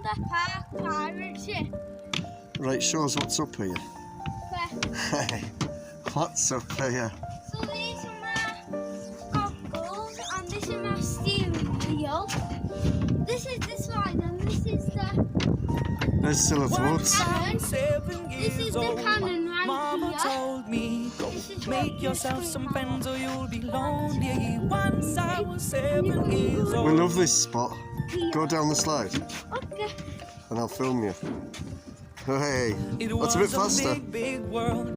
the park pirate ship. Right, show us what's up here. Hey, what's up here? So these are my goggles and this is my steering wheel. This is the slide and this is the There's Silloth Woods. cannon. This is the cannon right Mama here. told me, go This is make what yourself you some scream friends or you'll be lonely. Once I was 7 years old. We love this spot. Go down the slide Okay. and I'll film you. Hey, It that's a bit was faster. big, big world.